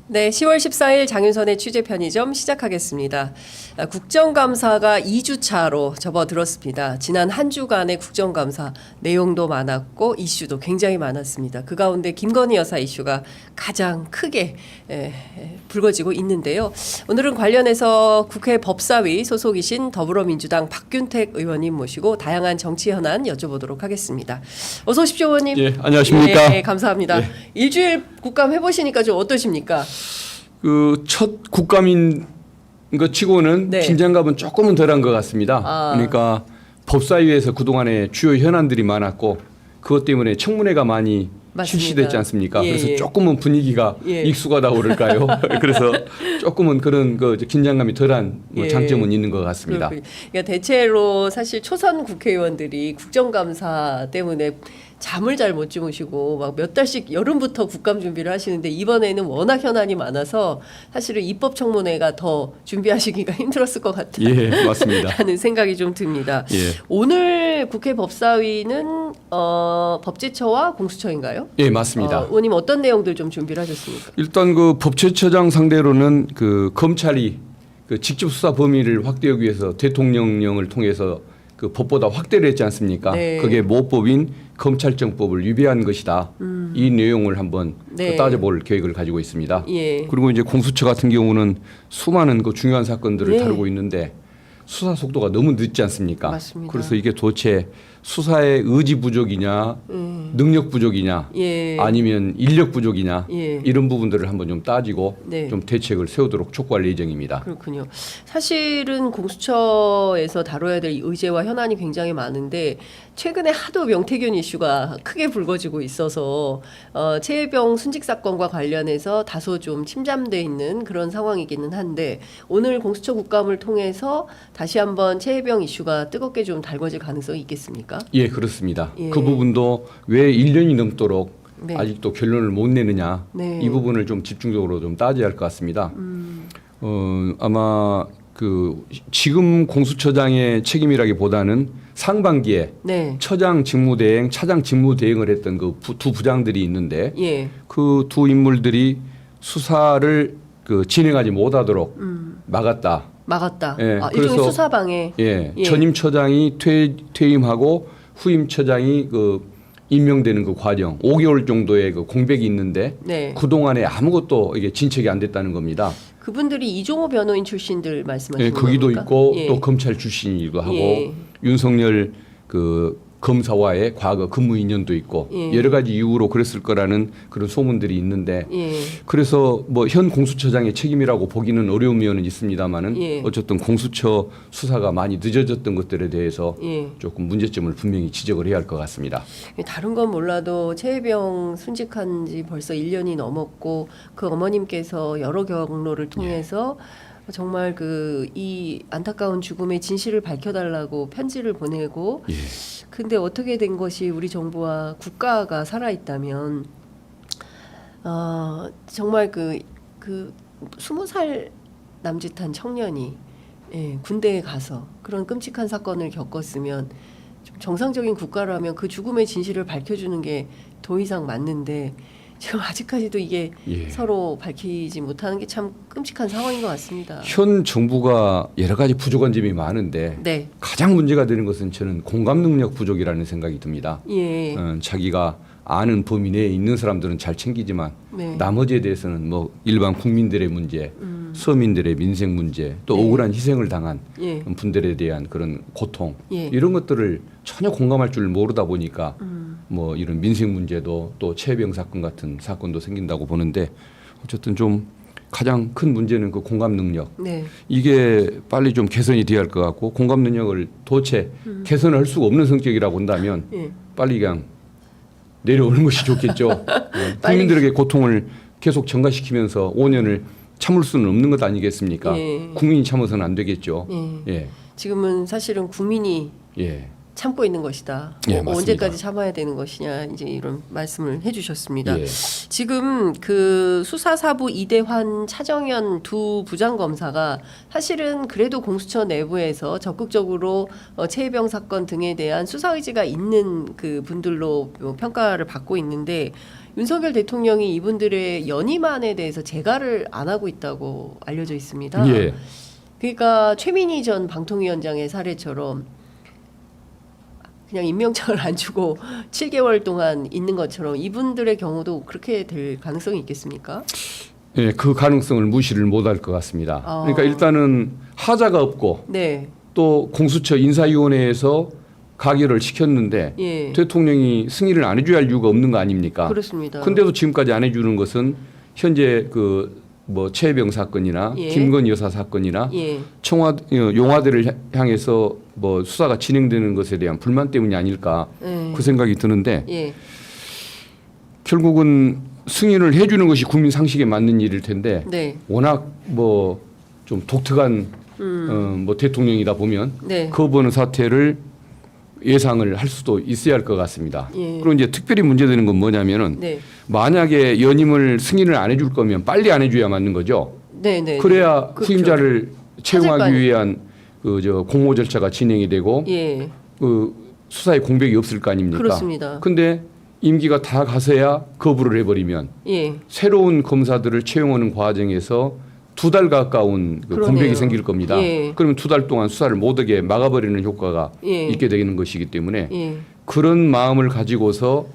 네, 10월 14일 장윤선의 취재 편의점 시작하겠습니다. 국정감사가 2주차로 접어들었습니다. 지난 한 주간의 국정감사 내용도 많았고 이슈도 굉장히 많았습니다. 그 가운데 김건희 여사 이슈가 가장 크게 불거지고 있는데요. 오늘은 관련해서 국회 법사위 소속이신 더불어민주당 박균택 의원님 모시고 다양한 정치 현안 여쭤보도록 하겠습니다. 어서 오십시오, 의원님. 예, 안녕하십니까. 네, 감사합니다. 예. 일주일 국감 해보시니까 좀 어떠십니까? 그 첫 국감인 것 치고는 네. 긴장감은 조금은 덜한 것 같습니다. 아. 그러니까 법사위에서 그동안에 주요 현안들이 많았고 그것 때문에 청문회가 많이 맞습니다. 실시됐지 않습니까? 예, 그래서 예. 조금은 분위기가 예. 익숙하다고 그럴까요? 그래서 조금은 그런 그 긴장감이 덜한 뭐 예. 장점은 있는 것 같습니다. 그러니까 대체로 사실 초선 국회의원들이 국정감사 때문에 잠을 잘 못 주무시고 막 몇 달씩 여름부터 국감 준비를 하시는데 이번에는 워낙 현안이 많아서 사실은 입법청문회가 더 준비하시기가 힘들었을 것 같다. 예, 맞습니다. 라는 생각이 좀 듭니다. 예. 오늘 국회 법사위는 법제처와 공수처인가요? 예, 맞습니다. 의원님 어떤 내용들 좀 준비를 하셨습니까? 일단 그 법제처장 상대로는 그 검찰이 그 직접 수사 범위를 확대하기 위해서 대통령령을 통해서 그 법보다 확대를 했지 않습니까? 네. 그게 모법인 검찰청법을 위배한 것이다. 이 내용을 한번 네. 따져볼 계획을 가지고 있습니다. 예. 그리고 이제 공수처 같은 경우는 수많은 그 중요한 사건들을 네. 다루고 있는데 수사 속도가 너무 늦지 않습니까? 맞습니다. 그래서 이게 도대체 수사의 의지 부족이냐, 능력 부족이냐, 예. 아니면 인력 부족이냐 예. 이런 부분들을 한번 좀 따지고 네. 좀 대책을 세우도록 촉구할 예정입니다. 그렇군요. 사실은 공수처에서 다뤄야 될 의제와 현안이 굉장히 많은데 최근에 하도 명태균 이슈가 크게 불거지고 있어서 최혜병 순직 사건과 관련해서 다소 좀 침잠돼 있는 그런 상황이기는 한데 오늘 공수처 국감을 통해서 다시 한번 최혜병 이슈가 뜨겁게 좀 달궈질 가능성이 있겠습니까? 예, 그렇습니다. 예. 그 부분도 왜 1년이 넘도록 네. 아직도 결론을 못 내느냐 네. 이 부분을 좀 집중적으로 좀 따져야 할 것 같습니다. 아마 그 지금 공수처장의 책임이라기보다는 상반기에 네. 처장 직무대행, 차장 직무대행을 했던 그 두 부장들이 있는데 예. 그 두 인물들이 수사를 그 진행하지 못하도록 막았다. 막았다. 예, 일종의 그래서 수사방해. 예, 예. 전임 처장이 퇴임하고 후임 처장이 그 임명되는 그 과정 5개월 정도의 그 공백이 있는데 네. 그 동안에 아무것도 이게 진척이 안 됐다는 겁니다. 그분들이 이종호 변호인 출신들 말씀하시는 예, 거기도 겁니까? 있고 예. 또 검찰 출신이기도 하고 예. 윤석열 그 검사와의 과거 근무 인연도 있고 예. 여러 가지 이유로 그랬을 거라는 그런 소문들이 있는데 예. 그래서 뭐 현 공수처장의 책임이라고 보기는 어려운 면은 있습니다만은 예. 어쨌든 공수처 수사가 많이 늦어졌던 것들에 대해서 예. 조금 문제점을 분명히 지적을 해야 할 것 같습니다. 다른 건 몰라도 최혜병 순직한 지 벌써 1년이 넘었고 그 어머님께서 여러 경로를 통해서 정말 그 이 안타까운 죽음의 진실을 밝혀달라고 편지를 보내고 예. 근데 어떻게 된 것이 우리 정부와 국가가 살아있다면 정말 그 20살 남짓한 청년이 군대에 가서 그런 끔찍한 사건을 겪었으면 좀 정상적인 국가라면 그 죽음의 진실을 밝혀주는 게 더 이상 맞는데 지금 아직까지도 이게 예. 서로 밝히지 못하는 게 참 끔찍한 상황인 것 같습니다. 현 정부가 여러 가지 부족한 점이 많은데 네, 가장 문제가 되는 것은 저는 공감 능력 부족이라는 생각이 듭니다. 예, 자기가 아는 범위 내에 있는 사람들은 잘 챙기지만 네, 나머지에 대해서는 뭐 일반 국민들의 문제, 서민들의 민생 문제, 또 네. 억울한 희생을 당한 예, 분들에 대한 그런 고통 예. 이런 것들을 전혀 공감할 줄 모르다 보니까 뭐 이런 민생 문제도 또 최혜병 사건 같은 사건도 생긴다고 보는데 어쨌든 좀 가장 큰 문제는 그 공감 능력 네, 이게 빨리 좀 개선이 돼야 할 것 같고 공감 능력을 도대체 개선할 수가 없는 성격이라고 본다면 예. 빨리 그냥 내려오는 것이 좋겠죠. 국민들에게 고통을 계속 전가시키면서 5년을 참을 수는 없는 것 아니겠습니까? 예. 국민이 참아서는 안 되겠죠. 예. 예, 지금은 사실은 국민이 예, 참고 있는 것이다. 예, 맞습니다. 언제까지 참아야 되는 것이냐 이제 이런 말씀을 해주셨습니다. 예. 지금 그 수사사부 이대환, 차정현 두 부장검사가 사실은 그래도 공수처 내부에서 적극적으로 최혜병 사건 등에 대한 수사 의지가 있는 그 분들로 평가를 받고 있는데 윤석열 대통령이 이분들의 연임안에 대해서 재가를 안 하고 있다고 알려져 있습니다. 예. 그러니까 최민희 전 방통위원장의 사례처럼 그냥 임명장을 안 주고 7개월 동안 있는 것처럼 이분들의 경우도 그렇게 될 가능성이 있겠습니까? 예, 그 가능성을 무시를 못할 것 같습니다. 그러니까 일단은 하자가 없고 네. 또 공수처 인사위원회에서 가결을 시켰는데 예. 대통령이 승인을 안 해줘야 할 이유가 없는 거 아닙니까? 그렇습니다. 근데도 지금까지 안 해주는 것은 현재 그 뭐 최혜병 사건이나 예. 김건희 여사 사건이나 예. 용화대를 향해서 뭐 수사가 진행되는 것에 대한 불만 때문이 아닐까 예. 그 생각이 드는데 예. 결국은 승인을 해주는 것이 국민 상식에 맞는 일일 텐데 네. 워낙 뭐 좀 독특한 뭐 대통령이다 보면 네. 거부하는 사태를 예상을 할 수도 있어야 할 것 같습니다. 예. 그리고 이제 특별히 문제되는 건 뭐냐면은 네. 만약에 연임을 승인을 안 해줄 거면 빨리 안 해줘야 맞는 거죠. 네. 네. 그래야 그렇죠. 후임자를 찾을 거 채용하기 아니에요. 위한 그 저 공모 절차가 진행이 되고 예. 그 수사에 공백이 없을 거 아닙니까? 그렇습니다. 근데 임기가 다 가서야 거부를 해버리면 예. 새로운 검사들을 채용하는 과정에서 2달 가까운 그 그러네요. 공백이 생길 겁니다. 예. 그러면 2달 동안 수사를 못하게 막아버리는 효과가 예. 있게 되는 것이기 때문에 예. 그런 마음을 가지고서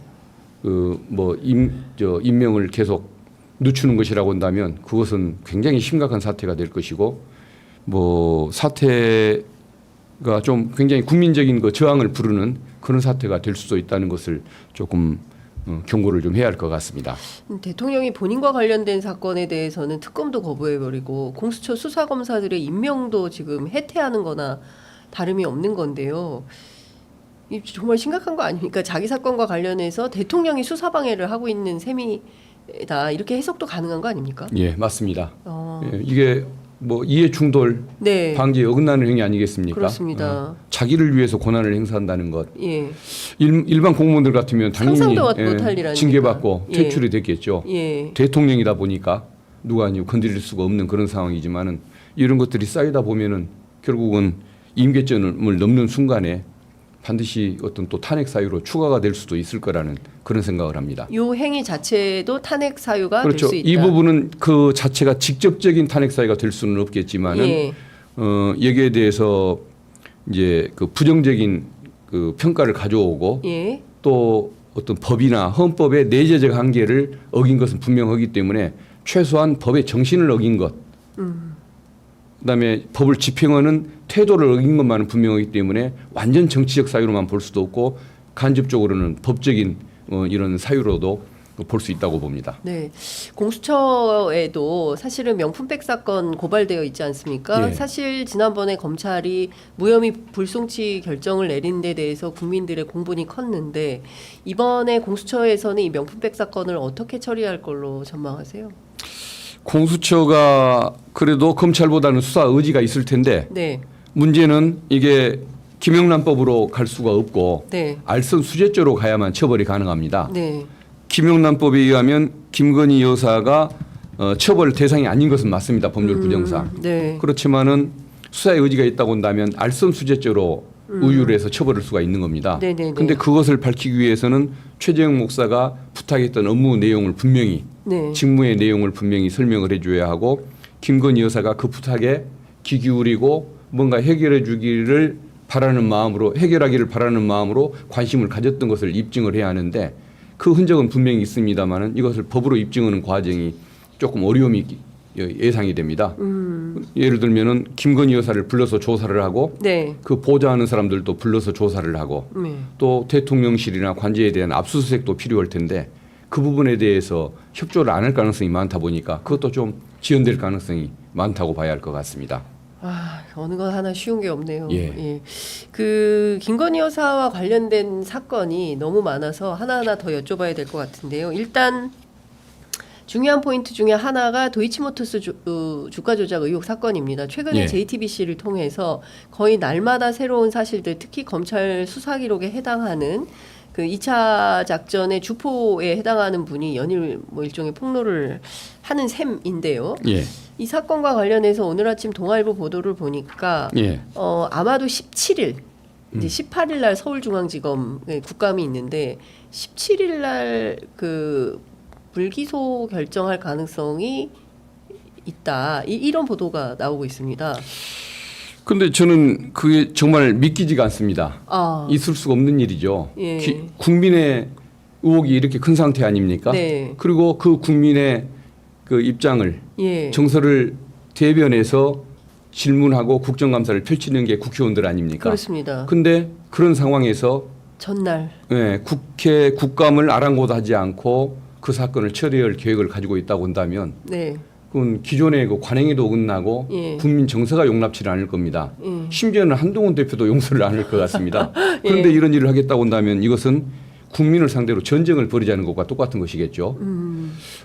그 뭐 임명을 계속 늦추는 것이라고 한다면 그것은 굉장히 심각한 사태가 될 것이고 뭐 사태가 좀 굉장히 국민적인 그 저항을 부르는 그런 사태가 될 수도 있다는 것을 조금 경고를 좀 해야 할 것 같습니다. 대통령이 본인과 관련된 사건에 대해서는 특검도 거부해버리고 공수처 수사검사들의 임명도 지금 해태하는 거나 다름이 없는 건데요. 이 정말 심각한 거 아닙니까? 자기 사건과 관련해서 대통령이 수사 방해를 하고 있는 셈이다. 이렇게 해석도 가능한 거 아닙니까? 예, 맞습니다. 예, 이게 뭐 이해 충돌 네. 방지에 어긋나는 행위 아니겠습니까? 그렇습니다. 자기를 위해서 권한을 행사한다는 것. 예. 일반 공무원들 같으면 당연히 상상도 못할 일아닙니까? 징계받고 예. 퇴출이 됐겠죠. 예. 대통령이다 보니까 누가 아니고 건드릴 수가 없는 그런 상황이지만은 이런 것들이 쌓이다 보면은 결국은 임계점을 넘는 순간에 반드시 어떤 또 탄핵 사유로 추가가 될 수도 있을 거라는 그런 생각을 합니다. 이 행위 자체도 탄핵 사유가 그렇죠. 될 수 있다. 이 부분은 그 자체가 직접적인 탄핵 사유가 될 수는 없겠지만은 예. 여기에 대해서 이제 그 부정적인 그 평가를 가져오고 예. 또 어떤 법이나 헌법의 내재적 한계를 어긴 것은 분명하기 때문에 최소한 법의 정신을 어긴 것, 그다음에 법을 집행하는 태도를 어긴 것만은 분명하기 때문에 완전 정치적 사유로만 볼 수도 없고 간접적으로는 법적인 이런 사유로도 볼 수 있다고 봅니다. 네, 공수처에도 사실은 명품백 사건 고발되어 있지 않습니까? 예. 사실 지난번에 검찰이 무혐의 불송치 결정을 내린 데 대해서 국민들의 공분이 컸는데 이번에 공수처에서는 이 명품백 사건을 어떻게 처리할 걸로 전망하세요? 공수처가 그래도 검찰보다는 수사 의지가 있을 텐데 네, 문제는 이게 김영란법으로 갈 수가 없고 네, 알선수재죄로 가야만 처벌이 가능합니다. 네, 김영란법에 의하면 김건희 여사가 처벌 대상이 아닌 것은 맞습니다. 법률 부정상. 네, 그렇지만은 수사의 의지가 있다고 한다면 알선수재죄로 의유를 해서 처벌할 수가 있는 겁니다. 네네네. 그런데 그것을 밝히기 위해서는 최재형 목사가 부탁했던 업무 내용을 분명히 네, 직무의 내용을 분명히 설명을 해줘야 하고 김건희 여사가 그 부탁에 귀 기울이고 뭔가 해결해 주기를 바라는 마음으로 해결하기를 바라는 마음으로 관심을 가졌던 것을 입증을 해야 하는데 그 흔적은 분명히 있습니다만은 이것을 법으로 입증하는 과정이 조금 어려움이 예상이 됩니다. 예를 들면은 김건희 여사를 불러서 조사를 하고 네, 그 보좌하는 사람들도 불러서 조사를 하고 네. 또 대통령실이나 관제에 대한 압수수색도 필요할 텐데 그 부분에 대해서 협조를 안 할 가능성이 많다 보니까 그것도 좀 지연될 가능성이 많다고 봐야 할 것 같습니다. 아, 어느 것 하나 쉬운 게 없네요. 예. 그 김건희 여사와 관련된 사건이 너무 많아서 하나하나 더 여쭤봐야 될 것 같은데요. 일단 중요한 포인트 중에 하나가 도이치모터스 주가 조작 의혹 사건입니다. 최근에 예. JTBC를 통해서 거의 날마다 새로운 사실들, 특히 검찰 수사 기록에 해당하는 그 2차 작전의 주포에 해당하는 분이 연일 뭐 일종의 폭로를 하는 셈인데요. 예. 이 사건과 관련해서 오늘 아침 동아일보 보도를 보니까 예. 아마도 17일 이제 18일 날 서울중앙지검에 국감이 있는데 17일 날 그 불기소 결정할 가능성이 있다. 이런 보도가 나오고 있습니다. 근데 저는 그게 정말 믿기지가 않습니다. 아, 있을 수가 없는 일이죠. 예. 국민의 의혹이 이렇게 큰 상태 아닙니까? 네. 그리고 그 국민의 그 입장을 예. 정서를 대변해서 질문하고 국정감사를 펼치는 게 국회의원들 아닙니까? 그렇습니다. 근데 그런 상황에서 전날. 국회 국감을 아랑곳하지 않고 그 사건을 처리할 계획을 가지고 있다고 한다면 네. 그건 기존의 그 관행에도 어긋나고 예. 국민 정서가 용납치를 않을 겁니다. 예. 심지어는 한동훈 대표도 용서를 안 할 것 같습니다. 그런데 이런 일을 하겠다고 한다면 이것은 국민을 상대로 전쟁을 벌이자는 것과 똑같은 것이겠죠.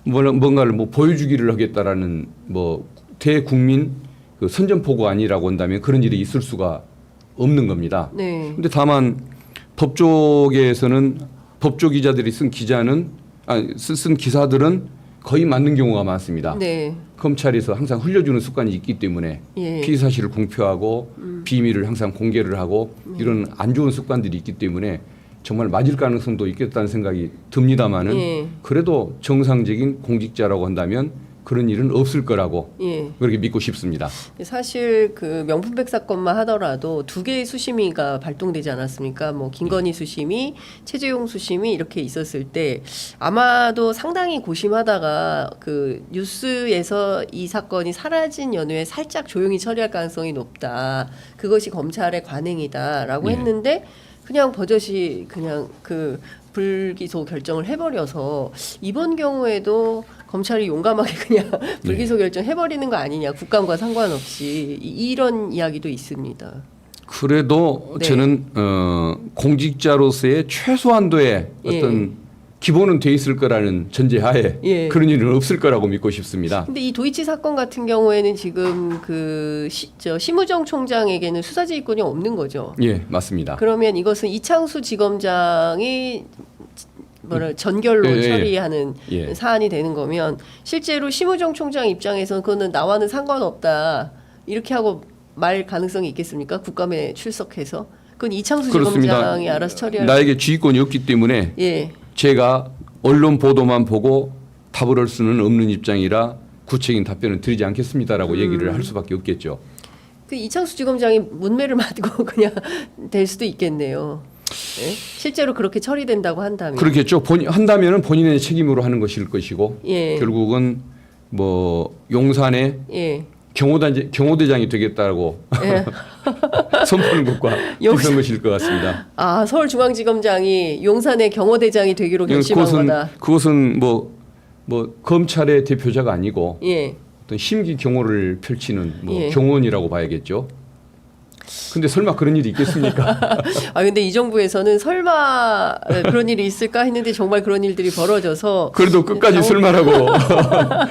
뭔가를 뭐 보여주기를 하겠다라는 뭐 대국민 그 선전포고 아니라고 한다면 그런 일이 있을 수가 없는 겁니다. 네. 근데 다만 법조계에서는 법조 기자들이 쓴 기사들은 거의 맞는 경우가 많습니다. 네. 검찰에서 항상 흘려주는 습관이 있기 때문에 예. 피의 사실을 공표하고 비밀을 항상 공개를 하고 이런 안 좋은 습관들이 있기 때문에 정말 맞을 가능성도 있겠다는 생각이 듭니다마는 예. 그래도 정상적인 공직자라고 한다면 그런 일은 없을 거라고 예. 그렇게 믿고 싶습니다. 사실 그 명품백 사건만 하더라도 두 개의 수심위가 발동되지 않았습니까? 뭐 김건희 수심위, 최재용 수심위 이렇게 있었을 때 아마도 상당히 고심하다가 그 뉴스에서 이 사건이 사라진 연후에 살짝 조용히 처리할 가능성이 높다. 그것이 검찰의 관행이다라고 예. 했는데 그냥 버젓이 그냥 그 불기소 결정을 해버려서 이번 경우에도 검찰이 용감하게 그냥 불기소 결정해버리는 거 아니냐 국감과 상관없이 이런 이야기도 있습니다. 그래도 네. 저는 공직자로서의 최소한도의 예. 어떤 기본은 돼 있을 거라는 전제하에 예. 그런 일은 없을 거라고 믿고 싶습니다. 근데 이 도이치 사건 같은 경우에는 지금 그 심우정 총장에게는 수사지휘권이 없는 거죠. 예, 맞습니다. 그러면 이것은 이창수 지검장이 전결로 예, 예. 처리하는 예. 사안이 되는 거면 실제로 심우정 총장 입장에서는 그거는 나와는 상관없다 이렇게 하고 말 가능성이 있겠습니까? 국감에 출석해서 그건 이창수 그렇습니다. 지검장이 알아서 처리할. 나에게 지휘권이 없기 때문에 예. 제가 언론 보도만 보고 답을 할 수는 없는 입장이라 구체적인 답변을 드리지 않겠습니다라고 얘기를 할 수밖에 없겠죠. 그 이창수 지검장이 문매를 맞고 그냥 될 수도 있겠네요. 예? 실제로 그렇게 처리된다고 한다면. 그렇겠죠. 한다면은 본인의 책임으로 하는 것일 것이고 예. 결국은 뭐 용산의 예. 경호대장이 되겠다고 예. 선포하는 것과 비슷한 것일 것 같습니다. 아, 서울중앙지검장이 용산의 경호대장이 되기로 결심한 거다. 그것은 뭐 검찰의 대표자가 아니고 예. 어떤 심기 경호를 펼치는 뭐 예. 경호원이라고 봐야겠죠. 근데 설마 그런 일이 있겠습니까? 아 근데 이 정부에서는 설마 그런 일이 있을까 했는데 정말 그런 일들이 벌어져서 그래도 끝까지 설마라고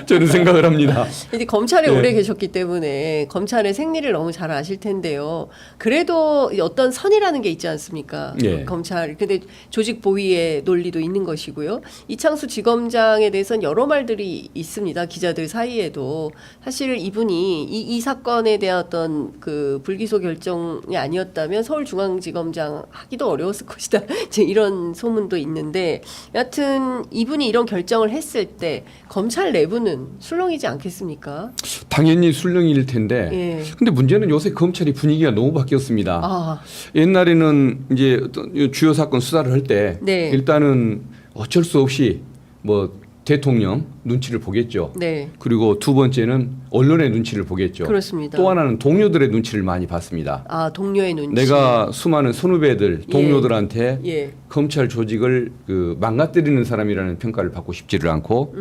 저는 생각을 합니다. 이제 검찰에 예. 오래 계셨기 때문에 검찰의 생리를 너무 잘 아실 텐데요. 그래도 어떤 선이라는 게 있지 않습니까? 예. 검찰. 근데 조직 보위의 논리도 있는 것이고요. 이창수 지검장에 대해서는 여러 말들이 있습니다. 기자들 사이에도 사실 이분이 이 사건에 대한 어떤 그 불기소 결정이 아니었다면 서울중앙지검장 하기도 어려웠을 것이다. 이제 이런 소문도 있는데 여하튼 이분이 이런 결정을 했을 때 검찰 내부는 술렁이지 않겠습니까? 당연히 술렁일 텐데. 예. 근데 문제는 요새 검찰이 분위기가 너무 바뀌었습니다. 아, 옛날에는 이제 어떤 주요 사건 수사를 할 때 네. 일단은 어쩔 수 없이 뭐 대통령 눈치를 보겠죠. 네. 그리고 두 번째는 언론의 눈치를 보겠죠. 그렇습니다. 또 하나는 동료들의 눈치를 많이 봤습니다. 아, 동료의 눈치. 내가 수많은 선후배들, 동료들한테 예. 검찰 조직을 그 망가뜨리는 사람이라는 평가를 받고 싶지를 않고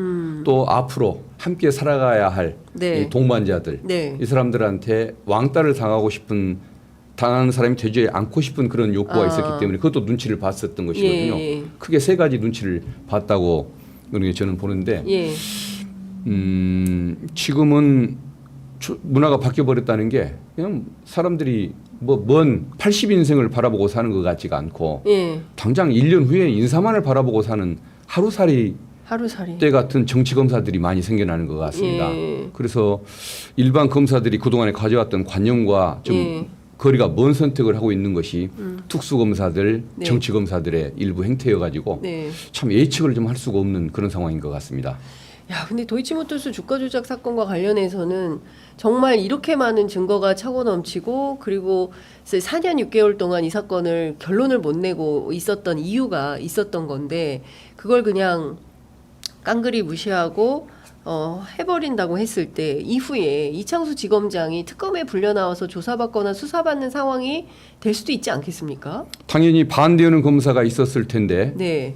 또 앞으로 함께 살아가야 할 네. 이 동반자들, 네. 이 사람들한테 왕따를 당하는 사람이 되지 않고 싶은 그런 욕구가 아. 있었기 때문에 그것도 눈치를 봤었던 것이거든요. 예. 크게 세 가지 눈치를 봤다고 그런 게 저는 보는데 예. 지금은 문화가 바뀌어 버렸다는 게 그냥 사람들이 뭐 먼 80인생을 바라보고 사는 것 같지가 않고 예. 당장 1년 후에 인사만을 바라보고 사는 하루살이 하루살이. 때 같은 정치 검사들이 많이 생겨나는 것 같습니다. 예. 그래서 일반 검사들이 그동안에 가져왔던 관념과 좀 예. 거리가 먼 선택을 하고 있는 것이 특수검사들, 네. 정치검사들의 일부 행태여가지고 네. 참 예측을 좀 할 수가 없는 그런 상황인 것 같습니다. 야, 근데 도이치모터스 주가 조작 사건과 관련해서는 정말 이렇게 많은 증거가 차고 넘치고 그리고 4년 6개월 동안 이 사건을 결론을 못 내고 있었던 이유가 있었던 건데 그걸 그냥 깡그리 무시하고 해버린다고 했을 때 이후에 이창수 지검장이 특검에 불려 나와서 조사받거나 수사받는 상황이 될 수도 있지 않겠습니까? 당연히 반대하는 검사가 있었을 텐데 네,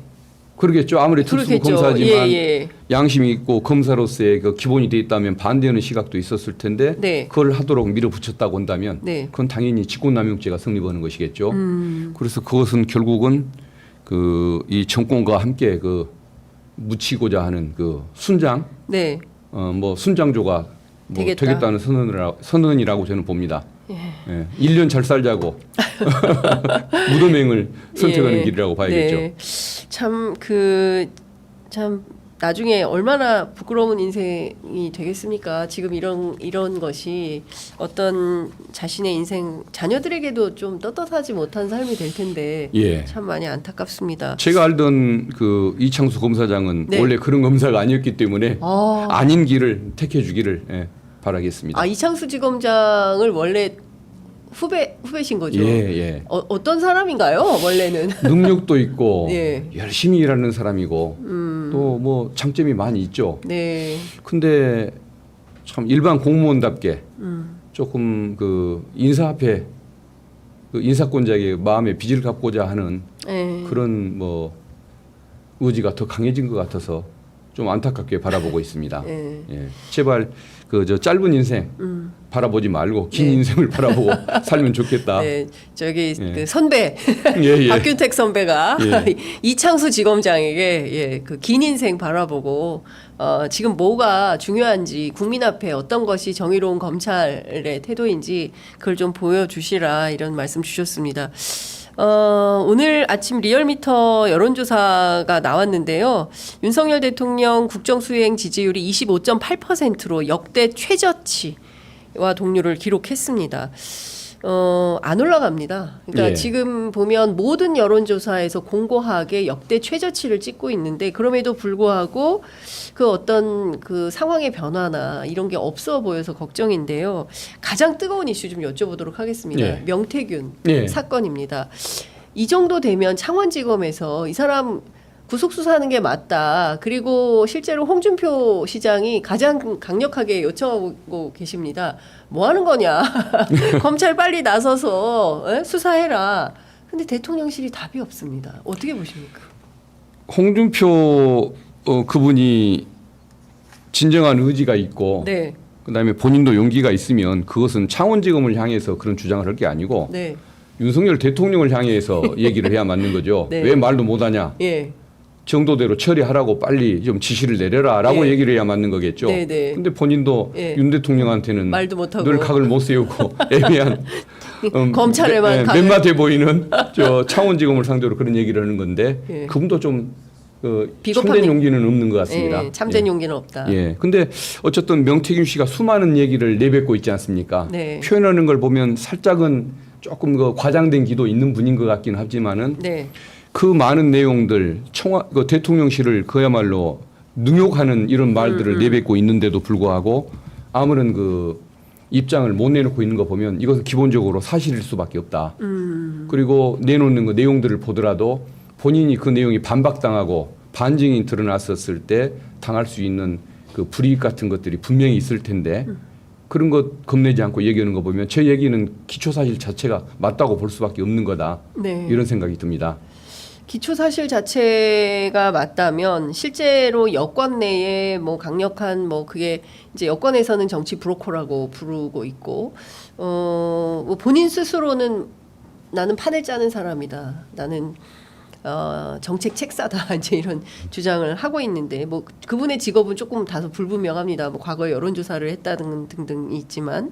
그러겠죠. 아무리 그렇겠죠. 특수검사지만 예. 양심이 있고 검사로서의 그 기본이 돼 있다면 반대하는 시각도 있었을 텐데 네. 그걸 하도록 밀어붙였다고 한다면 네. 그건 당연히 직권남용죄가 성립하는 것이겠죠. 그래서 그것은 결국은 그 이 정권과 함께 그 묻히고자 하는 그 순장 네. 뭐 순장조가 뭐 되겠다. 되겠다는 선언이라고 저는 봅니다. 예. 1년 잘 살자고 무덤행을 선택하는 예. 길이라고 봐야겠죠. 네. 참 나중에 얼마나 부끄러운 인생이 되겠습니까? 지금 이런 것이 어떤 자신의 인생 자녀들에게도 좀 떳떳하지 못한 삶이 될 텐데 예. 참 많이 안타깝습니다. 제가 알던 그 이창수 검사장은 네. 원래 그런 검사가 아니었기 때문에 아, 아닌 길을 택해주기를 바라겠습니다. 이창수 지검장을 원래 후배신 거죠? 예. 어떤 사람인가요? 원래는 능력도 있고 예. 열심히 일하는 사람이고 또 뭐 장점이 많이 있죠. 네. 근데 참 일반 공무원답게 조금 그 인사 앞에 그 인사권자에게 마음에 빚을 갚고자 하는 네. 그런 뭐 의지가 더 강해진 것 같아서 좀 안타깝게 바라보고 있습니다. 네. 예. 제발 그 저 짧은 인생 바라보지 말고 긴 네. 인생을 바라보고 살면 좋겠다. 네, 저기 예. 그 선배 예. 박균택 선배가 예. 이창수 지검장에게 그 긴 인생 바라보고 지금 뭐가 중요한지 국민 앞에 어떤 것이 정의로운 검찰의 태도인지 그걸 좀 보여주시라 이런 말씀 주셨습니다. 오늘 아침 리얼미터 여론조사가 나왔는데요. 윤석열 대통령 국정수행 지지율이 25.8%로 역대 최저치와 동률을 기록했습니다. 안 올라갑니다. 그러니까 예. 지금 보면 모든 여론조사에서 공고하게 역대 최저치를 찍고 있는데 그럼에도 불구하고 그 어떤 그 상황의 변화나 이런 게 없어 보여서 걱정인데요. 가장 뜨거운 이슈 좀 여쭤보도록 하겠습니다. 예. 명태균 예. 사건입니다. 이 정도 되면 창원지검에서 이 사람 구속 수사하는 게 맞다. 그리고 실제로 홍준표 시장이 가장 강력하게 요청하고 계십니다. 뭐 하는 거냐? 검찰 빨리 나서서 수사해라. 근데 대통령실이 답이 없습니다. 어떻게 보십니까? 홍준표 그분이 진정한 의지가 있고 네, 그다음에 본인도 용기가 있으면 그것은 창원지검을 향해서 그런 주장을 할 게 아니고 네, 윤석열 대통령을 향해서 얘기를 해야 맞는 거죠. 네. 왜 말도 못하냐? 예, 정도대로 처리하라고 빨리 좀 지시를 내려라라고 예. 얘기를 해야 맞는 거겠죠. 네, 네. 근데 본인도 예. 윤 대통령한테는 말도 못하고 늘 각을 못 세우고 애매한 검찰에만 각을- 맨맛해 보이는 저 창원지검을 상대로 그런 얘기를 하는 건데 예. 그분도 좀 비겁한 참된 얘기- 용기는 없는 것 같습니다. 예, 참된 용기는 없다. 예. 근데 어쨌든 명태균 씨가 수많은 얘기를 내뱉고 있지 않습니까? 네. 표현하는 걸 보면 살짝은 조금 그 과장된 기도 있는 분인 것 같긴 하지만은 네, 그 많은 내용들 그 대통령실을 그야말로 능욕하는 이런 말들을 내뱉고 있는데도 불구하고 아무런 그 입장을 못 내놓고 있는 거 보면 이것은 기본적으로 사실일 수밖에 없다. 그리고 내놓는 그 내용들을 보더라도 본인이 그 내용이 반박당하고 반증이 드러났었을 때 당할 수 있는 그 불이익 같은 것들이 분명히 있을 텐데 그런 것 겁내지 않고 얘기하는 거 보면 제 얘기는 기초사실 자체가 맞다고 볼 수밖에 없는 거다. 네. 이런 생각이 듭니다. 기초 사실 자체가 맞다면 실제로 여권 내에 뭐 강력한 뭐 그게 이제 여권에서는 정치 브로커라고 부르고 있고 뭐 본인 스스로는 나는 판을 짜는 사람이다. 나는 정책 책사다 이제 이런 주장을 하고 있는데 뭐 그분의 직업은 조금 다소 불분명합니다. 뭐 과거에 여론조사를 했다는 등등이 있지만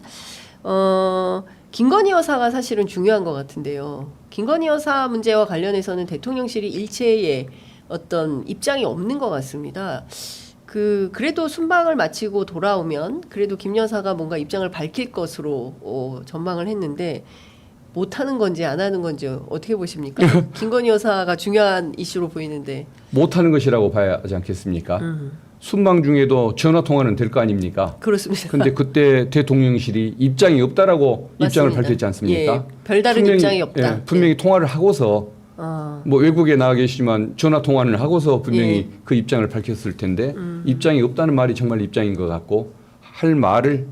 김건희 여사가 사실은 중요한 것 같은데요. 김건희 여사 문제와 관련해서는 대통령실이 일체의 어떤 입장이 없는 것 같습니다. 그래도 순방을 마치고 돌아오면 그래도 김 여사가 뭔가 입장을 밝힐 것으로 전망을 했는데 못하는 건지 안 하는 건지 어떻게 보십니까? 김건희 여사가 중요한 이슈로 보이는데. 못하는 것이라고 봐야 하지 않겠습니까? 순방 중에도 전화 통화는 될 거 아닙니까? 그렇습니다. 그런데 그때 대통령실이 입장이 없다라고 입장을 맞습니다. 밝혔지 않습니까? 예, 별다른 입장이 없다. 예, 분명히 통화를 하고서 뭐 외국에 나가 계시지만 전화 통화를 하고서 분명히 예. 그 입장을 밝혔을 텐데 입장이 없다는 말이 정말 입장인 것 같고 할 말을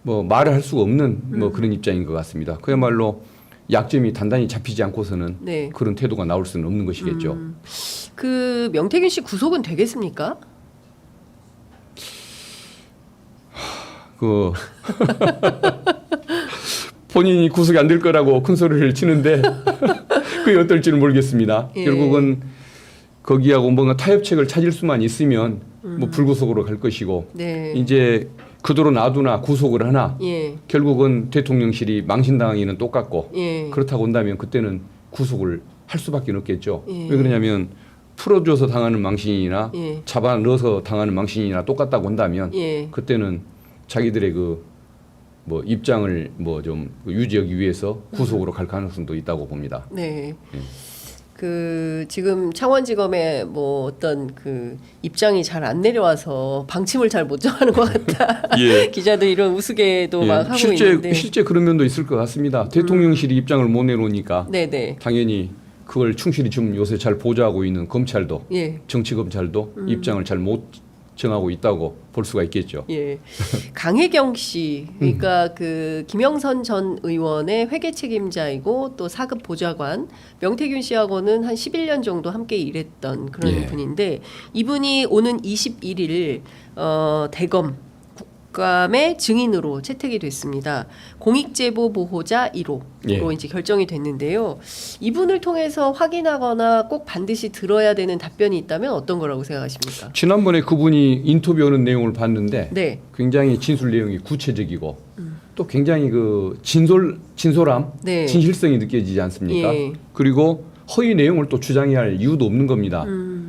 뭐 말을 할 수가 없는 뭐 그런 입장인 것 같습니다. 그야말로 약점이 단단히 잡히지 않고서는 네. 그런 태도가 나올 수는 없는 것이겠죠. 그 명태균 씨 구속은 되겠습니까? 그 본인이 구속이 안 될 거라고 큰 소리를 치는데 그게 어떨지는 모르겠습니다. 예. 결국은 거기하고 뭔가 타협책을 찾을 수만 있으면 뭐 불구속으로 갈 것이고 네. 이제 그대로 놔두나 구속을 하나 예. 결국은 대통령실이 망신당하기는 똑같고 예. 그렇다고 한다면 그때는 구속을 할 수밖에 없겠죠. 예. 왜 그러냐면 풀어줘서 당하는 망신이나 예. 잡아 넣어서 당하는 망신이나 똑같다고 한다면 예. 그때는 자기들의 그 뭐 입장을 뭐 좀 유지하기 위해서 구속으로 갈 가능성도 있다고 봅니다. 네. 예. 그 지금 창원지검의 뭐 어떤 그 입장이 잘 안 내려와서 방침을 잘 못 정하는 것 같다. 예. 기자들 이런 우스개도 예, 막 하고 있는데. 실제 그런 면도 있을 것 같습니다. 대통령실이 입장을 못 내놓으니까 네네. 당연히 그걸 충실히 지금 요새 잘 보좌하고 있는 검찰도 예. 정치검찰도 입장을 잘 못 정하고 있다고 볼 수가 있겠죠. 예. 강혜경 씨, 그러니까 그 김영선 전 의원의 회계 책임자이고 또 4급 보좌관, 명태균 씨하고는 한 11년 정도 함께 일했던 그런 예. 분인데 이분이 오는 21일 대검 국감의 증인으로 채택이 됐습니다. 공익제보 보호자 1호로 예. 이제 결정이 됐는데요. 이분을 통해서 확인하거나 꼭 반드시 들어야 되는 답변이 있다면 어떤 거라고 생각하십니까? 지난번에 그분이 인터뷰하는 내용을 봤는데 네. 굉장히 진술 내용이 구체적이고 또 굉장히 그 진솔함, 네. 진실성이 느껴지지 않습니까? 예. 그리고 허위 내용을 또 주장해야 할 이유도 없는 겁니다.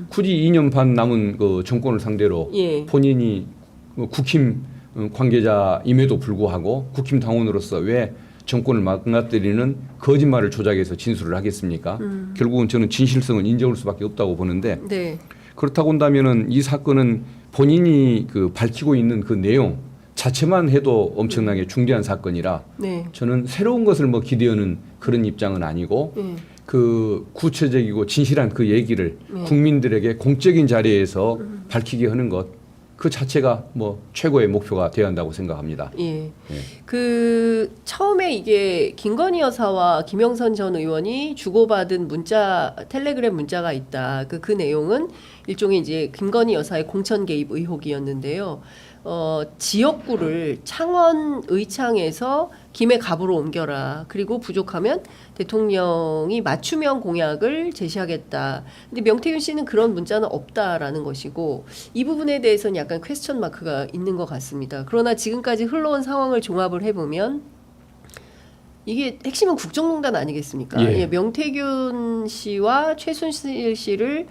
굳이 2년 반 남은 그 정권을 상대로 예. 본인이 국힘 관계자임에도 불구하고 국힘 당원으로서 왜 정권을 망가뜨리는 거짓말을 조작해서 진술을 하겠습니까? 결국은 저는 진실성은 인정할 수밖에 없다고 보는데 네. 그렇다고 한다면은 이 사건은 본인이 그 밝히고 있는 그 내용 자체만 해도 엄청나게 중대한 사건이라 네. 저는 새로운 것을 뭐 기대하는 그런 입장은 아니고 그 구체적이고 진실한 그 얘기를 국민들에게 공적인 자리에서 밝히게 하는 것 그 자체가 뭐 최고의 목표가 되어야 한다고 생각합니다. 예. 예. 그 처음에 이게 김건희 여사와 김영선 전 의원이 주고받은 문자, 텔레그램 문자가 있다. 그 내용은 일종의 이제 김건희 여사의 공천 개입 의혹이었는데요. 지역구를 창원 의창에서 김해 갑으로 옮겨라. 그리고 부족하면 대통령이 맞춤형 공약을 제시하겠다. 근데 명태균 씨는 그런 문자는 없다라는 것이고 이 부분에 대해서는 약간 퀘스천 마크가 있는 것 같습니다. 그러나 지금까지 흘러온 상황을 종합을 해보면 이게 핵심은 국정농단 아니겠습니까? 예. 예, 명태균 씨와 최순실 씨를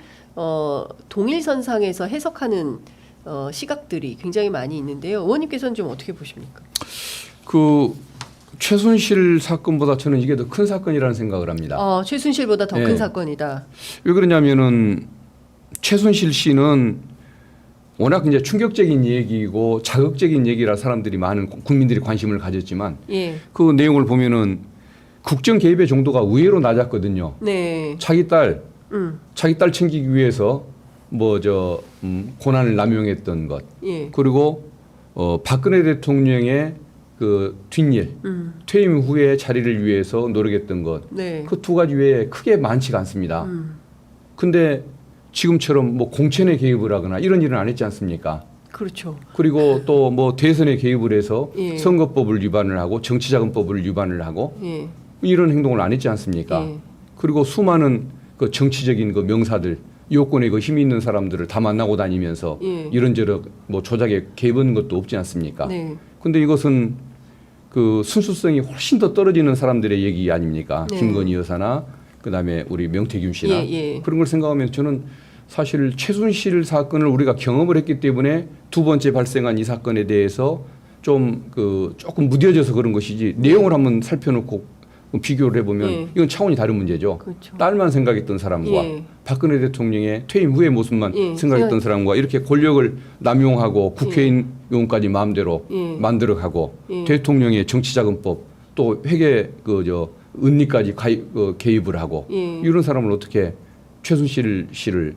동일선상에서 해석하는 시각들이 굉장히 많이 있는데요. 의원님께서는 좀 어떻게 보십니까? 그 최순실 사건보다 저는 이게 더 큰 사건이라는 생각을 합니다. 최순실보다 더 큰 예. 사건이다. 왜 그러냐면은 최순실 씨는 워낙 이제 충격적인 얘기고 자극적인 얘기라 사람들이 많은 국민들이 관심을 가졌지만 예. 그 내용을 보면은 국정 개입의 정도가 의외로 낮았거든요. 네. 자기 딸 챙기기 위해서 뭐 고난을 남용했던 것 예. 그리고 박근혜 대통령의 그 뒷일 퇴임 후에 자리를 위해서 노력했던 것 네. 그 두 가지 외에 크게 많지가 않습니다. 근데 지금처럼 뭐 공천에 개입을 하거나 이런 일은 안 했지 않습니까? 그렇죠. 그리고 또 뭐 대선에 개입을 해서 예. 선거법을 위반을 하고 정치자금법을 위반을 하고 예. 이런 행동을 안 했지 않습니까? 예. 그리고 수많은 그 정치적인 그 명사들 요건에 그 힘이 있는 사람들을 다 만나고 다니면서 예. 이런저런 뭐 조작에 개입하는 것도 없지 않습니까? 네. 근데 이것은 그 순수성이 훨씬 더 떨어지는 사람들의 얘기 아닙니까? 네. 김건희 여사나 그다음에 우리 명태균 씨나 예, 예. 그런 걸 생각하면 저는 사실 최순실 사건을 우리가 경험을 했기 때문에 두 번째 발생한 이 사건에 대해서 좀 그 조금 무뎌져서 그런 것이지 내용을 한번 살펴놓고 비교를 해보면 예. 이건 차원이 다른 문제죠. 그렇죠. 딸만 생각했던 사람과 예. 박근혜 대통령의 퇴임 후의 모습만 예. 생각했던 사람과 이렇게 권력을 남용하고 국회의원까지 마음대로 예. 만들어가고 예. 대통령의 정치자금법 또 회계 은리까지 개입을 하고 예. 이런 사람을 어떻게 최순실 씨를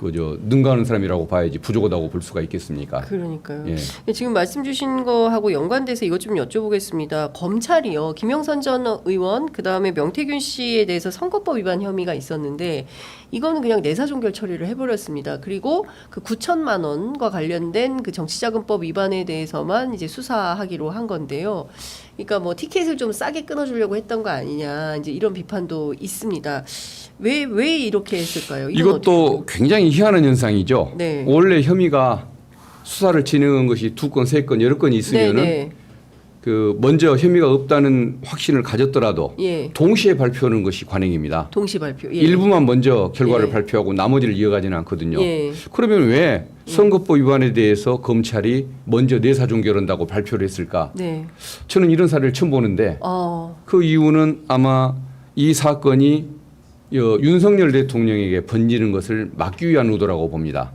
능가하는 사람이라고 봐야지 부족하다고 볼 수가 있겠습니까? 그러니까요. 예. 지금 말씀 주신 거하고 연관돼서 이것 좀 여쭤보겠습니다. 검찰이요. 김영선 전 의원 그다음에 명태균 씨에 대해서 선거법 위반 혐의가 있었는데 이거는 그냥 내사종결 처리를 해버렸습니다. 그리고 그 9천만 원과 관련된 그 정치자금법 위반에 대해서만 이제 수사하기로 한 건데요. 그러니까 뭐 티켓을 좀 싸게 끊어주려고 했던 거 아니냐 이제 이런 비판도 있습니다. 왜 이렇게 했을까요? 이건 이것도 굉장히 희한한 현상이죠. 네. 원래 혐의가 수사를 진행한 것이 2건, 3건, 여러 건이 있으면은 네네. 먼저 혐의가 없다는 확신을 가졌더라도 예. 동시에 발표하는 것이 관행입니다. 동시 발표. 예. 일부만 먼저 결과를 예. 발표하고 나머지를 이어가지는 않거든요. 예. 그러면 왜 선거법 위반에 대해서 검찰이 먼저 내사 종결한다고 발표를 했을까? 네. 저는 이런 사례를 처음 보는데 그 이유는 아마 이 사건이 윤석열 대통령에게 번지는 것을 막기 위한 의도라고 봅니다.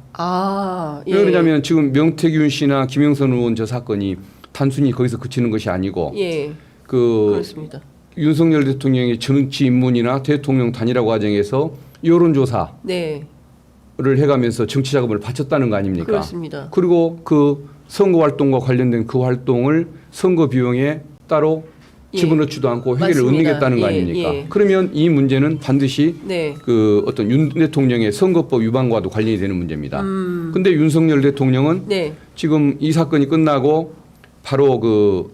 예. 왜 그러냐면 지금 명태균 씨나 김영선 의원 저 사건이 단순히 거기서 그치는 것이 아니고 예. 그 그렇습니다. 윤석열 대통령의 정치 입문이나 대통령 단일화 과정에서 여론조사를 네. 해가면서 정치 자금을 바쳤다는 거 아닙니까? 그렇습니다. 그리고 그 선거 활동과 관련된 그 활동을 선거 비용에 따로 예. 집어넣지도 않고 회계를 맞습니다. 얹는겠다는 거 예, 아닙니까? 예. 그러면 이 문제는 반드시 네. 그 어떤 윤 대통령의 선거법 위반과도 관련이 되는 문제입니다. 근데 윤석열 대통령은 네. 지금 이 사건이 끝나고 바로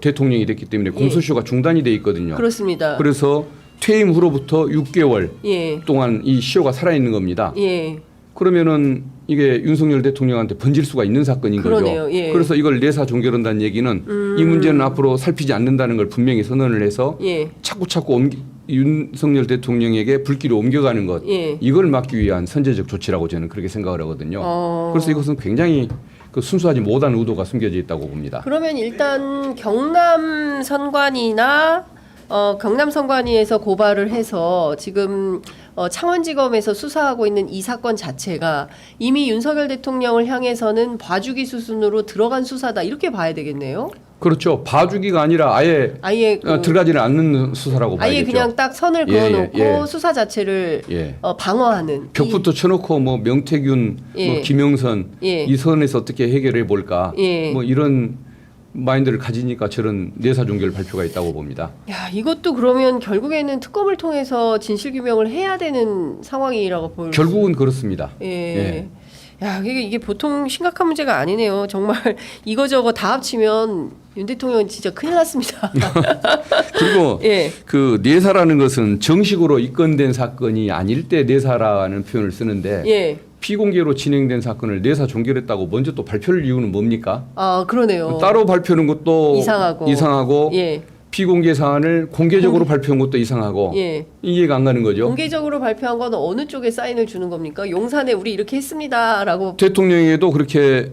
대통령이 됐기 때문에 공소시효가 중단이 돼 있거든요. 그렇습니다. 그래서 퇴임 후로부터 6개월 예. 동안 이 시효가 살아 있는 겁니다. 예. 그러면은 이게 윤석열 대통령한테 번질 수가 있는 사건인 그러네요. 거죠. 예. 그래서 이걸 내사 종결한다는 얘기는 이 문제는 앞으로 살피지 않는다는 걸 분명히 선언을 해서 예. 자꾸 윤석열 대통령에게 불길을 옮겨가는 것 예. 이걸 막기 위한 선제적 조치라고 저는 그렇게 생각을 하거든요. 그래서 이것은 굉장히 순수하지 못한 의도가 숨겨져 있다고 봅니다. 그러면 일단 경남 선관위나 경남 선관위에서 고발을 해서 지금 창원지검에서 수사하고 있는 이 사건 자체가 이미 윤석열 대통령을 향해서는 봐주기 수순으로 들어간 수사다 이렇게 봐야 되겠네요. 그렇죠. 봐주기가 아니라 아예 들어가지는 않는 수사라고 봐야겠죠. 아예 그냥 딱 선을 그어놓고 수사 자체를 방어하는 벽부터 쳐놓고 뭐 명태균, 뭐 김영선 이 선에서 어떻게 해결해 볼까 뭐 이런 마인드를 가지니까 저런 내사 종결 발표가 있다고 봅니다. 야, 이것도 그러면 결국에는 특검을 통해서 진실 규명을 해야 되는 상황이라고 볼 결국은 그렇습니다. 예. 야, 이게 보통 심각한 문제가 아니네요. 정말 이거저거 다 합치면 윤 대통령은 진짜 큰일 났습니다. 그리고 그 내사라는 것은 정식으로 입건된 사건이 아닐 때 내사라는 표현을 쓰는데 비공개로 진행된 사건을 내사 종결했다고 먼저 또 발표할 이유는 뭡니까? 그러네요. 따로 발표하는 것도 이상하고 비공개 사안을 공개적으로 발표한 것도 이상하고 이해가 안 가는 거죠. 공개적으로 발표한 건 어느 쪽에 사인을 주는 겁니까? 용산에 우리 이렇게 했습니다라고. 대통령에게도 그렇게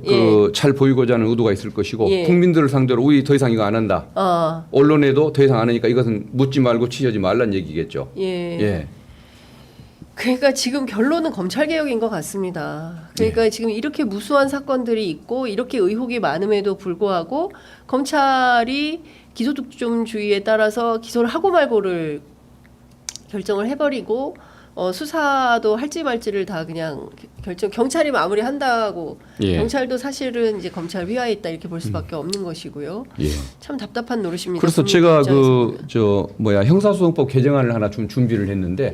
잘 보이고자 하는 의도가 있을 것이고 국민들을 상대로 우리 더 이상 이거 안 한다. 언론에도 더 이상 안 하니까 이것은 묻지 말고 취재하지 말란 얘기겠죠. 그러니까 지금 결론은 검찰 개혁인 것 같습니다. 그러니까 지금 이렇게 무수한 사건들이 있고 이렇게 의혹이 많음에도 불구하고 검찰이 기소독점주의에 따라서 기소를 하고 말고를 결정을 해버리고 수사도 할지 말지를 다 그냥 경찰이 마무리한다고 경찰도 사실은 이제 검찰 위하에 있다 이렇게 볼 수밖에 없는 것이고요. 참 답답한 노릇입니다. 그래서 제가 형사소송법 개정안을 하나 좀 준비를 했는데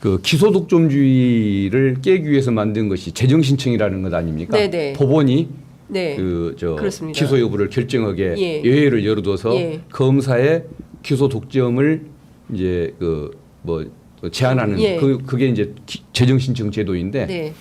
그 기소독점주의를 깨기 위해서 만든 것이 재정신청이라는 것 아닙니까? 법원이 기소 여부를 결정하게 여해를 열어둬서 검사의 기소 독점을 이제 제한하는 그게 이제 재정 신청 제도인데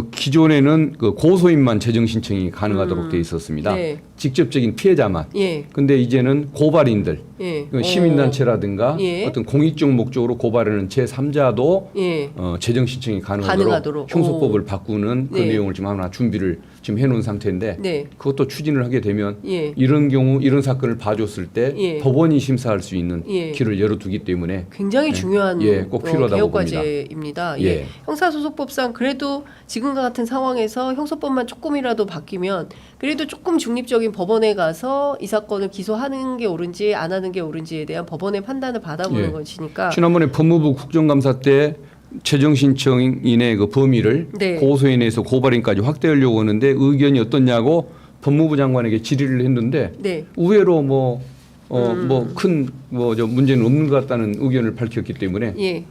기존에는 고소인만 재정 신청이 가능하도록 돼 있었습니다. 직접적인 피해자만. 근데 이제는 고발인들 예. 그 시민단체라든가 예. 어떤 공익적 목적으로 고발하는 제3자도 예. 재정 신청이 가능하도록 가능하도록. 형소법을 바꾸는 그 네. 내용을 지금 하나 준비를 지금 해놓은 상태인데 네. 그것도 추진을 하게 되면 예. 이런 경우 이런 사건을 봐줬을 때 예. 법원이 심사할 수 있는 예. 길을 열어두기 때문에 굉장히 중요한 꼭 필요하다고 개혁 봅니다. 과제입니다. 예. 예. 형사소송법상 그래도 지금과 같은 상황에서 형소법만 조금이라도 바뀌면 그래도 조금 중립적인 법원에 가서 이 사건을 기소하는 게 옳은지 안 하는 게 옳은지에 대한 법원의 판단을 받아보는 예. 것이니까. 지난번에 법무부 국정감사 때 재정 신청인의 그 범위를 네. 고소인에서 고발인까지 확대하려고 하는데 의견이 어떻냐고 법무부 장관에게 질의를 했는데 네. 의외로 큰 문제는 없는 것 같다는 의견을 밝혔기 때문에 예.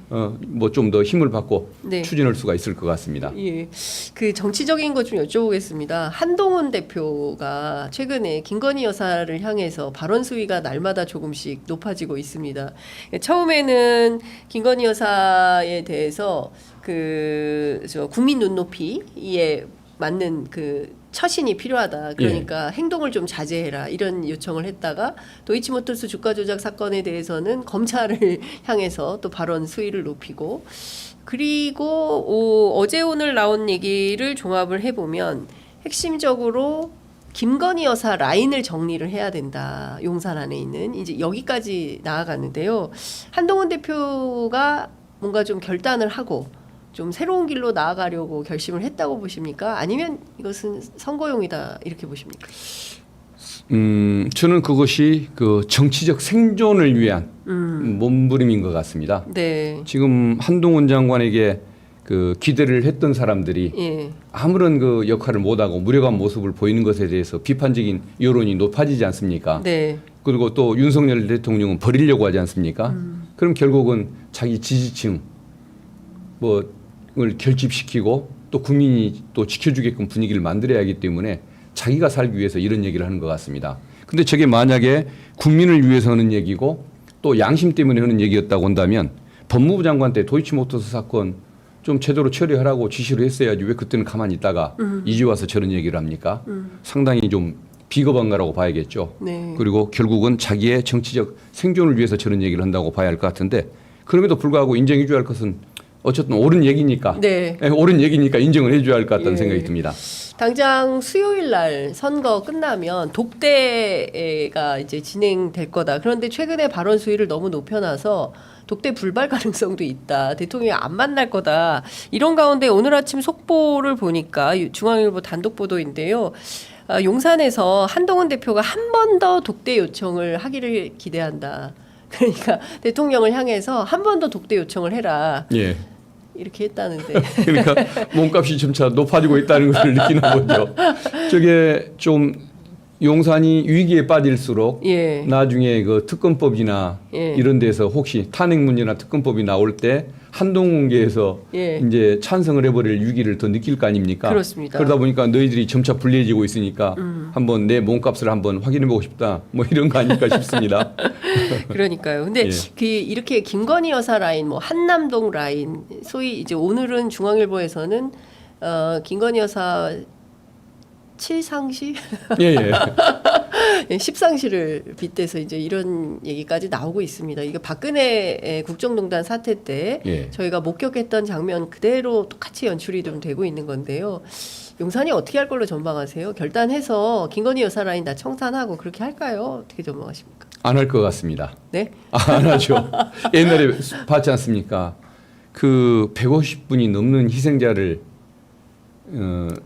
뭐 좀 더 힘을 받고 네. 추진할 수가 있을 것 같습니다. 예. 그 정치적인 것 좀 여쭤보겠습니다. 한동훈 대표가 최근에 김건희 여사를 향해서 발언 수위가 날마다 조금씩 높아지고 있습니다. 처음에는 김건희 여사에 대해서 국민 눈높이에 맞는 처신이 필요하다. 그러니까 행동을 좀 자제해라. 이런 요청을 했다가 도이치모터스 주가 조작 사건에 대해서는 검찰을 향해서 또 발언 수위를 높이고 그리고 어제 오늘 나온 얘기를 종합을 해보면 핵심적으로 김건희 여사 라인을 정리를 해야 된다. 용산 안에 있는 이제 여기까지 나아갔는데요. 한동훈 대표가 뭔가 좀 결단을 하고 좀 새로운 길로 나아가려고 결심을 했다고 보십니까? 아니면 이것은 선거용이다 이렇게 보십니까? 저는 그것이 그 정치적 생존을 위한 몸부림인 것 같습니다. 네. 지금 한동훈 장관에게 그 기대를 했던 사람들이 예. 아무런 그 역할을 못하고 무력한 모습을 보이는 것에 대해서 비판적인 여론이 높아지지 않습니까? 네. 그리고 또 윤석열 대통령은 버리려고 하지 않습니까? 그럼 결국은 자기 지지층 을 결집시키고 또 국민이 또 지켜주게끔 분위기를 만들어야 하기 때문에 자기가 살기 위해서 이런 얘기를 하는 것 같습니다. 근데 저게 만약에 국민을 위해서 하는 얘기고 또 양심 때문에 하는 얘기였다고 한다면 법무부 장관 때 도이치모터스 사건 좀 제대로 처리하라고 지시를 했어야지 왜 그때는 가만히 있다가 이제 와서 저런 얘기를 합니까? 상당히 좀 비겁한가라고 봐야겠죠. 네. 그리고 결국은 자기의 정치적 생존을 위해서 저런 얘기를 한다고 봐야 할 것 같은데 그럼에도 불구하고 인정해 줘야 할 것은 어쨌든 옳은 얘기니까 네. 옳은 얘기니까 인정을 해줘야 할 것 같다는 예. 생각이 듭니다. 당장 수요일 날 선거 끝나면 독대가 이제 진행될 거다. 그런데 최근에 발언 수위를 너무 높여놔서 독대 불발 가능성도 있다. 대통령이 안 만날 거다. 이런 가운데 오늘 아침 속보를 보니까 중앙일보 단독 보도인데요. 용산에서 한동훈 대표가 한 번 더 독대 요청을 하기를 기대한다. 그러니까 대통령을 향해서 한 번 더 독대 요청을 해라. 예. 이렇게 했다는데. 그러니까 몸값이 점차 높아지고 있다는 것을 느끼나 보죠. 저게 좀 용산이 위기에 빠질수록 예. 나중에 그 특검법이나 예. 이런 데서 혹시 탄핵 문제나 특검법이 나올 때 한동훈계에서 예. 이제 찬성을 해버릴 위기를 더 느낄 거 아닙니까? 그렇습니다. 그러다 보니까 너희들이 점차 불리해지고 있으니까 한번 내 몸값을 한번 확인해보고 싶다. 뭐 이런 거 아닐까 싶습니다. 그러니까요. 근데 예. 이렇게 김건희 여사 라인, 뭐 한남동 라인, 소위 이제 오늘은 중앙일보에서는 김건희 여사 7상시, 예, 예. 10상시를 빗대서 이제 이런 얘기까지 나오고 있습니다. 이게 박근혜 국정농단 사태 때 예. 저희가 목격했던 장면 그대로 똑같이 연출이 좀 되고 있는 건데요. 용산이 어떻게 할 걸로 전망하세요? 결단해서 김건희 여사 라인 다 청산하고 그렇게 할까요? 어떻게 전망하십니까? 안 할 것 같습니다. 네? 안 하죠. 옛날에 봤지 않습니까? 그 150분이 넘는 희생자를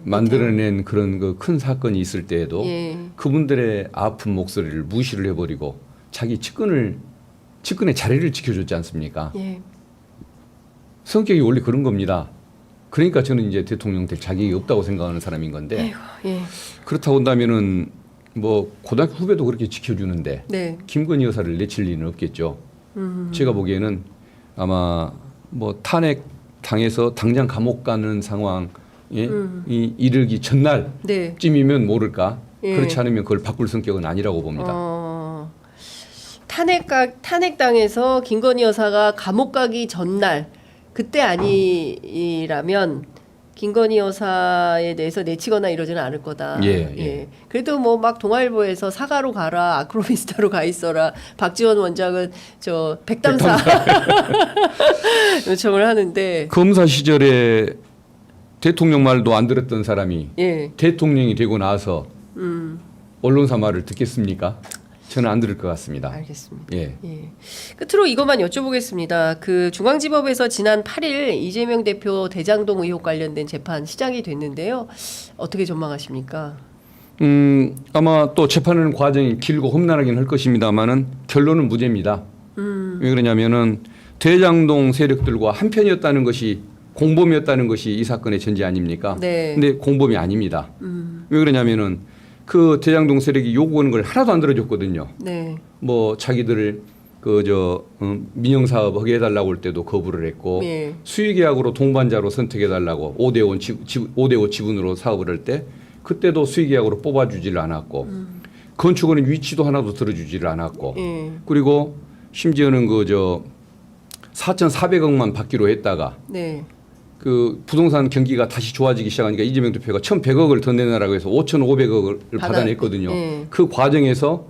만들어낸 그런 그 큰 사건이 있을 때에도 예. 그분들의 아픈 목소리를 무시를 해버리고 자기 측근의 자리를 지켜줬지 않습니까? 예. 성격이 원래 그런 겁니다. 그러니까 저는 이제 대통령 될 자격이 없다고 생각하는 사람인 건데 아이고, 예. 그렇다고 한다면은 뭐 고등학교 후배도 그렇게 지켜주는데 네. 김건희 여사를 내칠 리는 없겠죠. 제가 보기에는 아마 뭐 탄핵 당해서 당장 감옥 가는 상황에 이르기 전날쯤이면 네. 모를까. 예. 그렇지 않으면 그걸 바꿀 성격은 아니라고 봅니다. 탄핵당해서 김건희 여사가 감옥 가기 전날 그때 아니라면 김건희 여사에 대해서 내치거나 이러지는 않을 거다. 예. 그래도 뭐 막 동아일보에서 사가로 가라, 아크로비스타로 가 있어라. 박지원 원장은 저 백담사 요청을 하는데 검사 시절에 대통령 말도 안 들었던 사람이 예. 대통령이 되고 나서 언론사 말을 듣겠습니까? 저는 안 들을 것 같습니다. 알겠습니다. 예. 예. 끝으로 이것만 여쭤보겠습니다. 그 중앙지법에서 지난 8일 이재명 대표 대장동 의혹 관련된 재판 시작이 됐는데요. 어떻게 전망하십니까? 아마 또 재판하는 과정이 길고 험난하긴 할 것입니다만은 결론은 무죄입니다. 왜 그러냐면은 대장동 세력들과 한편이었다는 것이 공범이었다는 것이 이 사건의 전제 아닙니까? 네. 근데 공범이 아닙니다. 왜 그러냐면은 그 대장동 세력이 요구하는 걸 하나도 안 들어줬거든요. 네. 뭐 자기들을 민영 사업 하게 해달라고 할 때도 거부를 했고 예. 수의계약으로 동반자로 선택해달라고 5대5 지분으로 사업을 할 때 그때도 수의계약으로 뽑아주지를 않았고 건축원의 위치도 하나도 들어주지를 않았고 예. 그리고 심지어는 4,400억만 받기로 했다가 네. 그 부동산 경기가 다시 좋아지기 시작하니까 이재명 대표가 1,100억을 더 내놔라고 해서 5,500억을 받아냈거든요. 예. 그 과정에서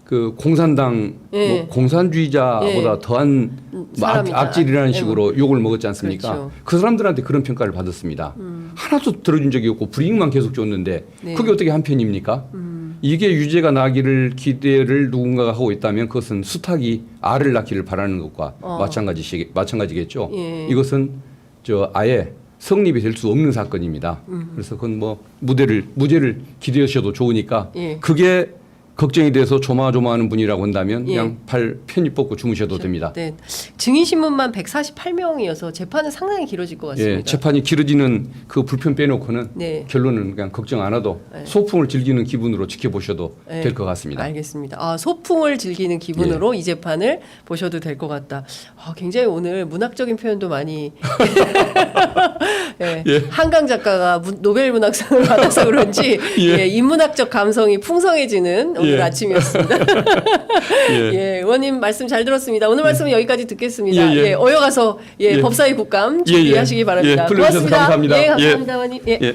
그 공산당 예. 뭐 공산주의자보다 예. 더한 뭐 사람이다. 악질이라는 식으로 욕을 먹었지 않습니까? 그렇죠. 그 사람들한테 그런 평가를 받았습니다. 하나도 들어준 적이 없고 불이익만 계속 줬는데 네. 그게 어떻게 한편입니까? 이게 유죄가 나기를 기대를 누군가가 하고 있다면 그것은 수탉이 알을 낳기를 바라는 것과 마찬가지겠죠. 예. 이것은 아예 성립이 될 수 없는 사건입니다. 그래서 그건 뭐 무죄를 기대하셔도 좋으니까 예. 그게 걱정이 돼서 조마조마하는 분이라고 한다면 예. 그냥 편히 뽑고 주무셔도 됩니다. 네. 증인 신문만 148명이어서 재판은 상당히 길어질 것 같습니다. 예, 재판이 길어지는 그 불편 빼놓고는 네. 결론은 그냥 걱정 안 하도 네. 소풍을 즐기는 기분으로 지켜보셔도 네. 될 것 같습니다. 알겠습니다. 소풍을 즐기는 기분으로 이 재판을 보셔도 될 것 같다. 굉장히 오늘 문학적인 표현도 많이 예, 한강 작가가 노벨 문학상을 받아서 그런지 예, 인문학적 감성이 풍성해지는 오늘 아침이었습니다. 예, 의원님 말씀 잘 들었습니다. 오늘 말씀은 여기까지 듣겠습니다. 예, 어여가서 법사위 국감 준비하시기 바랍니다. 불러주셔서 고맙습니다. 감사합니다. 예, 감사합니다, 의원님. 예.